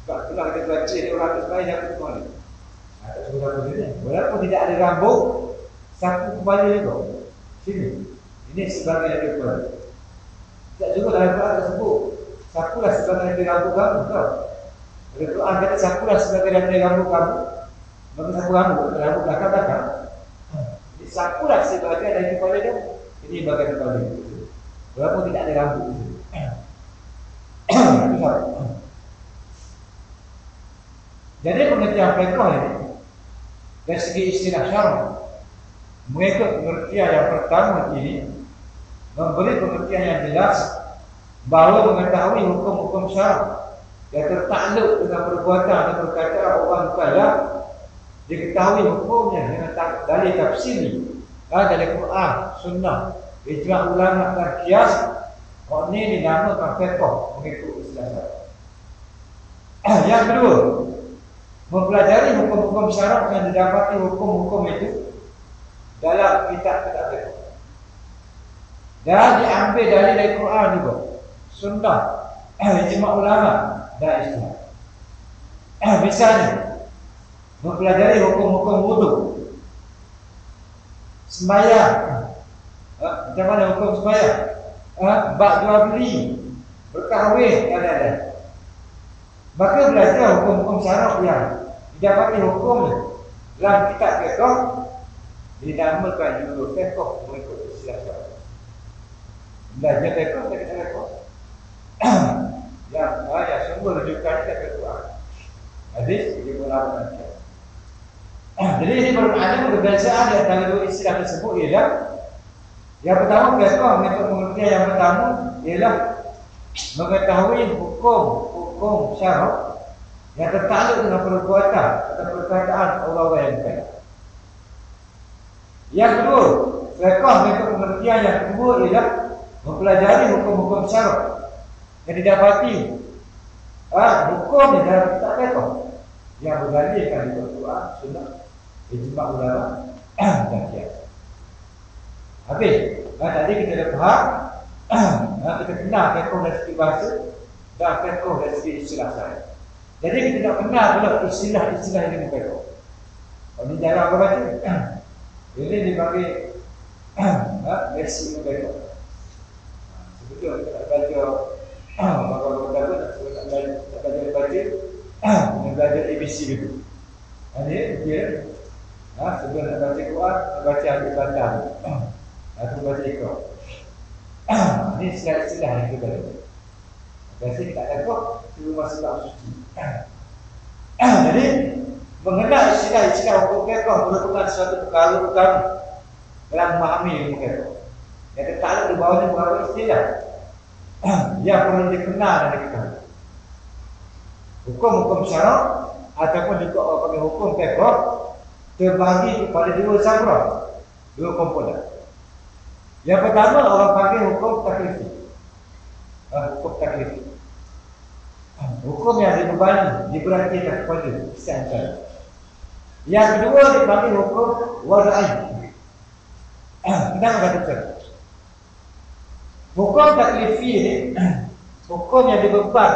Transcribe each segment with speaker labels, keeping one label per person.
Speaker 1: Sebab itulah kita baca dia orang terbaik yang betul ni. Tak suruh apa dia. Walaupun tidak ada rambut, sapu kepala juga. Sini. Ini sebagai yang betul. Tak juga dalam Quran tersebut. Sapulah sebagai yang rambut kamu. Tahu? Kalau Quran kata sapulah sebagai yang rambut kamu. Maka sapu rambut belakang-belakang. Jadi sapulah sebagai yang kepala dia. Ini bagian kepala dia. Walaupun tidak ada rambut. Jadi pengertian fiqh ini dari segi istilah syarah mengikut pengertian yang pertama ini memberi pengertian yang jelas bahawa mengetahui hukum-hukum syarah yang tertakluk dengan perbuatan dan perkataan orang mukallaf diketahui hukumnya dengan dalil tafsiri dari Quran, Sunnah, ijma' ulama dan qiyas. Ini dinamakan fiqh mengikut istilah syarah. Yang kedua, mempelajari hukum-hukum syarak yang didapati hukum-hukum itu dalam kitab-kitab fiqh. Dan diambil dari Quran juga, Sunnah, ijma' ulama dan istilah. Misalnya, mempelajari hukum-hukum wudu, sembahyang. Macam mana hukum sembahyang? Bak jual beli, berkahwin dan lain-lain. Maka belajar hukum-hukum syarak yang didapati hukumnya dalam kitab fiqh dinamakan judul fiqh mengikut istilah syarak. Belajar fiqh dari kitab fiqh yang sumber rujukannya dari Quran, hadis, ijma' ulama. Jadi ini bermakna perbezaan di antara dua istilah tersebut ialah yang pertama fiqh mengikut pengertian yang pertama ialah mengetahui hukum syarak yang tertakluk dengan perbuatan atau perkataan orang-orang yang bukan. Yang kedua, fiqh mengikut pengertian yang kedua ialah mempelajari hukum-hukum syarak yang didapati hukum dalam kitab fiqh yang berdalilkan di Quran, Sunnah, ijma' ulama dan qiyas. Habis. Tadi kita dah faham. Kita kenal fiqh dari segi bahasa dan fiqh dari segi istilah saya. Jadi kita nak kenal pula istilah-istilah ilmu fiqh. Kalau ni jarang apa baca. Ini dipanggil basic ilmu fiqh. Sebetulnya kita nak baca bagaimana nak belajar baca, nak belajar ABC dulu. Ini dia. Sebelum nak baca Quran, nak baca hadis bandar. Atau baca Iqra. Ini istilah-istilah yang kita belajar. Biasanya tak ada kok, cuma masuk dalam suci. Jadi, mengenal istilah-istilah hukum fiqh merupakan suatu perkara utama dalam memahami ilmu fiqh. Yang tertakluk di bawahnya beberapa istilah yang perlu dikenal dan diketahui. Hukum-hukum syarak ataupun juga orang panggil hukum fiqh terbagi kepada dua sabra, dua komponen. Yang pertama orang panggil hukum taklifi. Hukum taklifi. Hukum yang diberhentikan kepada istilah. Yang kedua dipanggil hukum wadai. Kenapa kata betul? Hukum taklifi ini hukum yang dibeban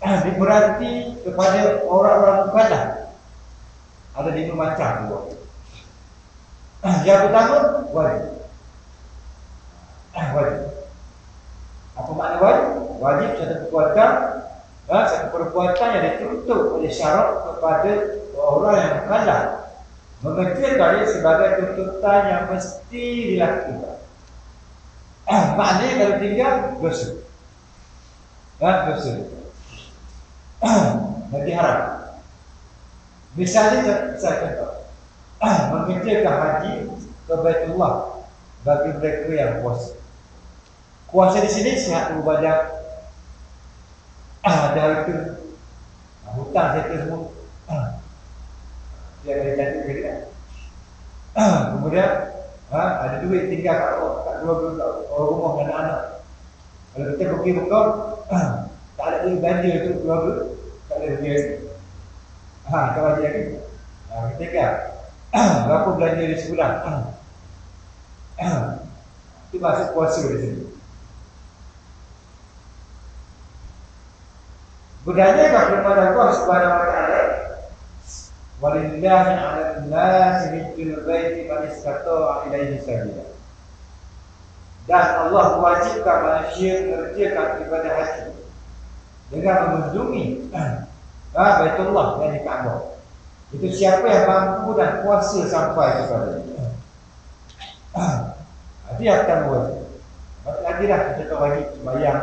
Speaker 1: diberhenti kepada orang-orang mukallaf. Ada lima macam dua. Yang pertama wajib. Wajib. Apa makna wajib? Wajib satu perbuatan yang dituntut oleh syarak kepada orang yang mukallaf, mengertikan sebagai tuntutan yang mesti dilakukan. Maknanya kalau tinggal dosa. Dosa. Jadi haram. Misalnya saya contoh, mengerjakan haji ke Baitullah bagi mereka yang puasa. Puasa di sini sihat tubuh badan, ada harta, hutang saya semua, dia ada janji kita. Kemudian ada duit tinggal kat dua rumah dan anak. Kalau kita pergi buka, tak ada duit belanja untuk keluarga, tak ada duit. Kalau dia ni, kita tinggal. Berapa belanja di sebulan? Itu masuk puasa di sini. Budayakah kepada Allah Subhanahu wa taala? Walillahi 'alan nasi hijjul baiti man istata'a ilaihi sabila. Dan Allah wajibkan manusia mengerjakan ibadah haji dengan mengunjungi Baitullah dan Kaabah. Itu siapa yang mampu dan kuasa sampai kepadanya. Itu yang pertama wajib. Lagi dah kita tahu wajib sembahyang,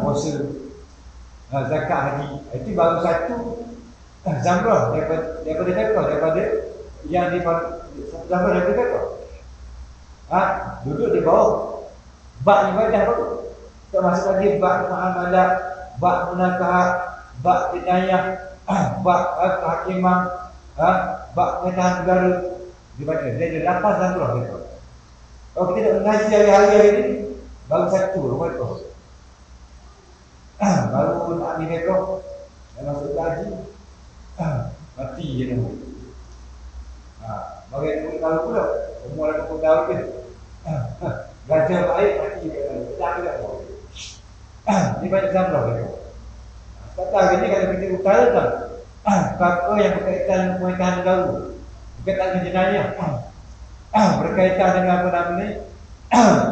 Speaker 1: puasa, zakat haji. Itu baru satu zamrah daripada yang di zamrah daripada Mekah. Duduk di bawah bak ibadah baru. Tak masuk lagi bak muamalah, bak munakah, bak tinayah, bak kehakiman, bak pengetahuan negara di mana. Dia ada 8 zamrah itu. Kalau kita tak mengaji hari-hari ini, baru satu rumah itu. Baru nak ambil mereka dan masuk haji, mati je nama. Bagi yang tahu pula, umur 80 tahun ke, gajah baik mati je. Tak ada apa. Ini banyak zamrah mereka. Kata hari ini kalau kita utarakan apa yang berkaitan dengan pemerintahan negara, berkaitan dengan jenayah, berkaitan dengan apa namanya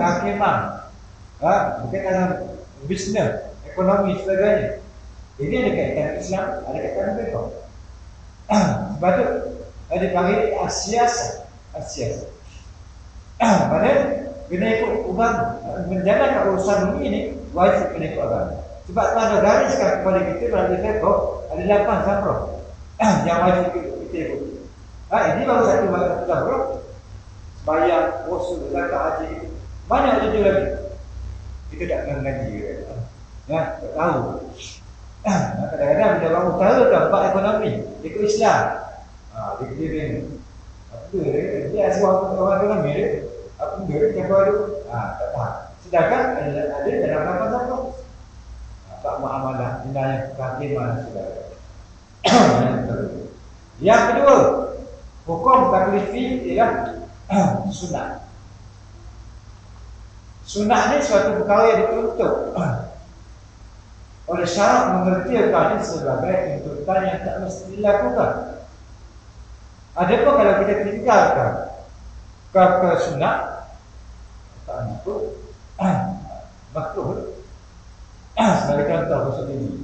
Speaker 1: kehakiman, berkaitan dengan bisnes, ekonomi sebagainya. Ini ada kaitan dengan Islam, ada kaitan dengan mereka. Sebab itu ada panggil asiasa. Mana kena ikut agama, menjalankan urusan dunia ini wajib kena ikut agama. Sebab mana gariskan kepada kita melalui mereka ada 8 zamrah yang wajib kita ikut. Ini baru satu zamrah. Bayar, puasa, zakat, haji. Mana ada tu lagi? Kita tak pernah mengaji ke? Tak tahu. Kadang-kadang bila orang utarakan bab ekonomi, ikut Islam. Dia apa dia asal orang ekonomi dia. Apa dia cakap tu? Tak tahu. Sedangkan ada dalam apa zamrah. Bab muamalah, dinayah, kehakiman saudara. Yang kedua, hukum taklifi ialah sunat. Sunat ni suatu perkara yang dituntut oleh syarak mengerjakannya sebagai tuntutan yang tak mesti dilakukan. Adapun kalau kita tinggalkan ke sunat, tak itu makruh. Sebagai contoh maksud ini,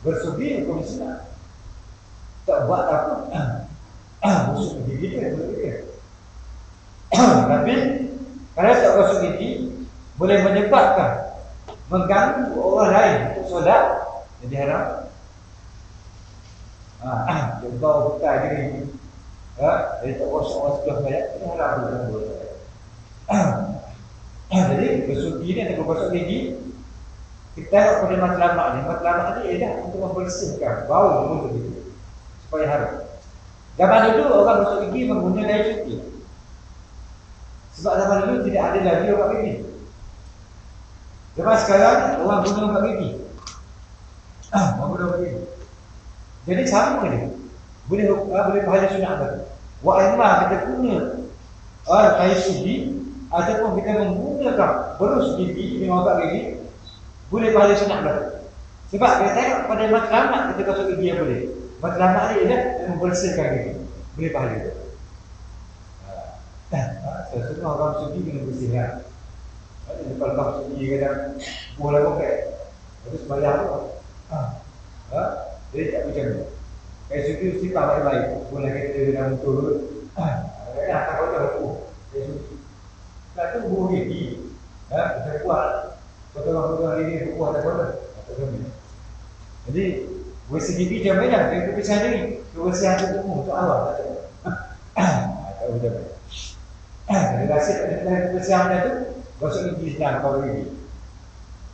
Speaker 1: bersugi hukum sunat. Tak buat apa, busuk gigi kita boleh. Tapi kalau tak busuk gigi boleh menyebabkan mengganggu orang lain untuk solat, jadi haram. Dia bawa bekal diri, dia tak busuk orang sebelah banyak, ini haram juga. Jadi busuk gigi ni atau busuk gigi, kita tengok pada matlamat ni. Matlamat ni ialah untuk membersihkan bau mulut itu supaya harum. Zaman dulu orang gosok gigi menggunakan air cuci. Sebab zaman dulu tidak ada lagi ubat gigi. Zaman sekarang orang guna ubat gigi. Menggunakan ubat gigi. Jadi sama dia. Boleh pahala sunat tadi. Wa imma kita guna air suci ataupun kita menggunakan berus gigi dengan ubat gigi, boleh pahala sunat tadi. Sebab kita tengok pada matlamat kita gosok gigi yang boleh. Matlamat ni ialah membersihkan gigi. Boleh pahala. Semua orang suci kena bersihkan. Kalau kamu suci kadang boleh pakai. Lepas sembahyang tu. Jadi tak macam ni. Kayak suci sikap baik-baik. Boleh kita dalam motor tu. Kadang-kadang tak boleh aku. Kayak suci. Tak tu buah gigi. Kita kuat. Potong-potong ini buah tak boleh. Jadi bersih gigi macam mana? Dia kebersihan diri. Kebersihan tubuh untuk awal. Tak boleh. Jadi rasa kebersihan macam tu, gosok gigi sedang kalau gigi.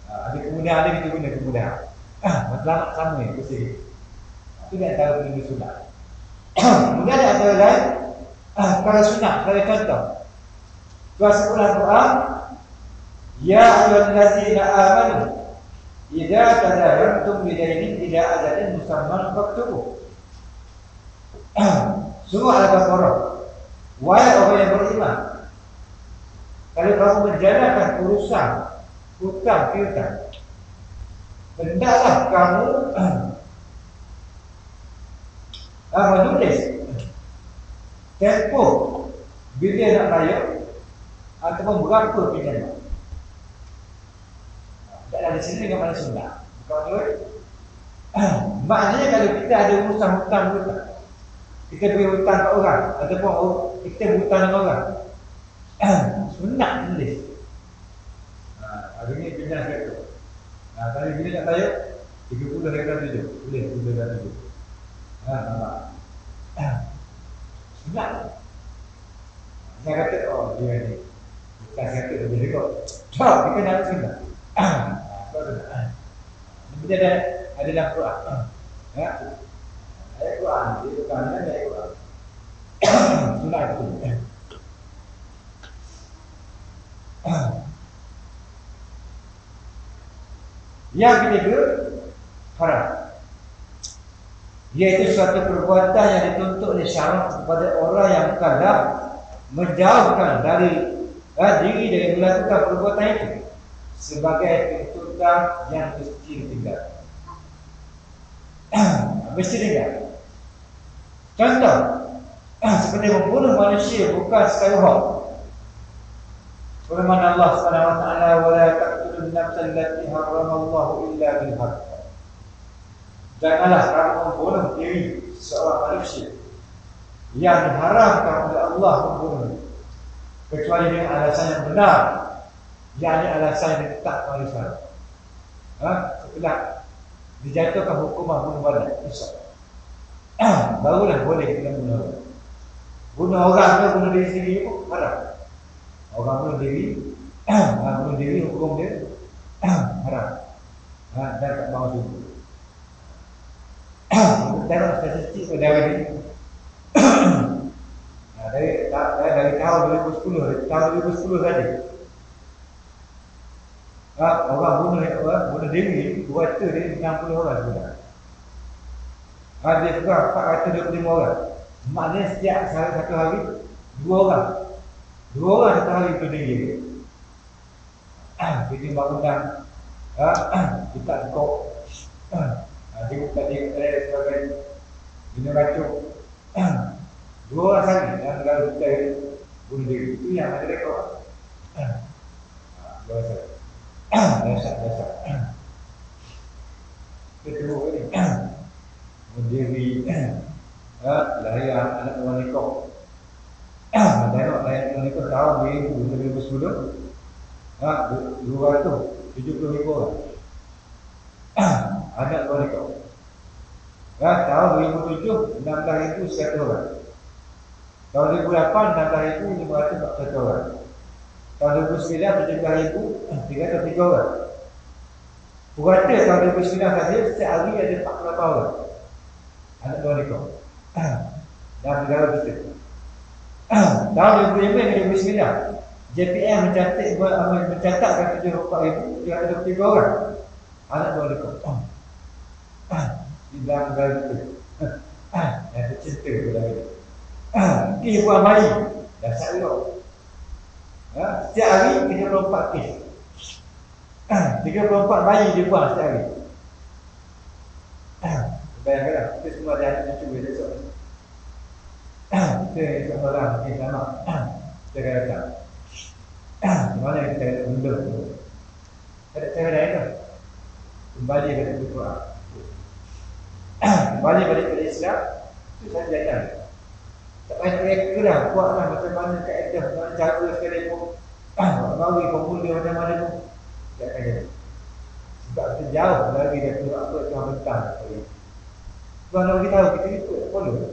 Speaker 1: Ada kemudahan ada kita guna kemudahan. Matlamat sama ni, bersih gigi. Itu dia antara penyumbang sunat. Kemudian ada antara lain, kalau sunat, sebagai contoh. Kuasa Quran, ya ayyuhallazina amanu idza tadayantum bidainin ila ajalin musamman faktubuh. Surah Al-Baqarah. Wahai orang yang beriman, kalau kamu menjalankan urusan hutang piutang. Hendaklah kamu menulis tempoh bila nak bayar ataupun berapa pinjaman. Tak ada di sini dengan mana sunnah. Maknanya kalau kita ada urusan hutang, kita beri hutang ke orang ataupun kita berhutang dengan orang, sunnah tulis. Hari ni pinjam satu. Kalau bila nak bayar 30 hektar 7. Boleh 30 hektar 7. Nampak. Sunnah. Saya kata, oh dia ni bukan kata lebih dekat. Tak, kita nak sunnah. Dia ada dalam Quran. Ya. Ayat Quran, dia bukan ayat Quran. Sunnah itu. Yang ketiga, haram. Iaitu suatu perbuatan yang dituntut oleh syarak kepada orang yang kadang menjauhkan dari diri dari melakukan perbuatan itu sebagai tuntutan yang mesti ditinggal. Mesti ditinggal. Contoh, seperti membunuh manusia bukan sekadar hak. Firman Allah Subhanahu wa taala, "Wa la taqtulun nafsan allati haramallahu illa bil haqq." Janganlah kamu membunuh diri seorang manusia yang diharamkan oleh Allah membunuh kecuali dengan alasan yang benar, yakni alasan yang ditetapkan oleh syarak. Setelah dijatuhkan hukuman bunuh badan, barulah boleh kita bunuh orang. Bunuh orang ke bunuh diri sendiri pun haram. Orang bunuh diri hukum dia haram. Dan tak mahu juga. Tengok statistik pada hari ini. Dari tahun 2010 saja. Orang bunuh diri, kuota dia 60 orang sudah. Dia kurang 425 orang. Maknanya setiap satu hari 2 orang. 2 orang satu hari bunuh diri. Jadi bangunan kita cukup. Dia bukan dia sebagai minum racun. 2 orang sahaja yang negara kita bunuh diri. Itu yang ada rekod. 2 orang sahaja. Dasar. Kedua ni berdiri lahir anak orang nikah. Tengok lahir anak nikah tahun 2010 270,000 orang anak orang nikah. Tahun 2007 16,100 orang. Tahun 2008 16,541 orang. Tahun 2009 17,303 orang. Purata tahun 2009 saja setiap hari ada 48 orang anak luar nikah dalam negara kita. Tahun 2005 hingga 2009 JPM mencatatkan 74,323 orang anak luar nikah di dalam negara kita. Yang tercinta kepada kita. Kes buang bayi dasar juga. Setiap hari 34 kes. 34 bayi dia buang setiap hari. Bayangkanlah, kita semua ada anak cucu besok. Kita esok malam mungkin sama. Kita akan datang. Di mana kita ada benda tu? Ada cara lain ke? Kembali kepada Al-Quran. Kembali balik kepada Islam. Itu saja datang. Tak payah reka dah. Buatlah macam mana kaedah, macam cara sekali pun. Bagi pemuda macam mana pun. Tak akan jadi. Sebab kita jauh lagi daripada apa Tuhan bentang. Tuhan nak beritahu kita ikut, tak perlu.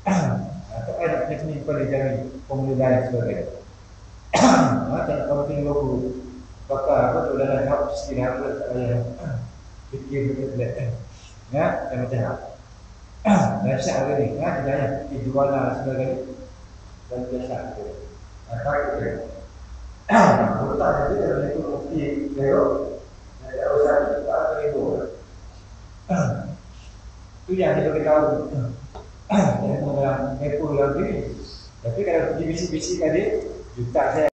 Speaker 1: Tak payah nak kena pada jari pemuda lain sebagainya. Tak kamu tengok aku bakar apa tu dalam jawab sikit apa tak payah fikir betul-betul. Macam apa. Dahsyat hari ni, hidayah fikir jualan dan sebagainya. Dan dahsyat kita. Takut dia. Bukan saja dalam itu bukti teruk. Ada usaha tak ada ibu. Itu yang kita beritahu. Jangan dalam Nepal lagi. Tapi kalau pergi bisi-bisi tadi, juta saya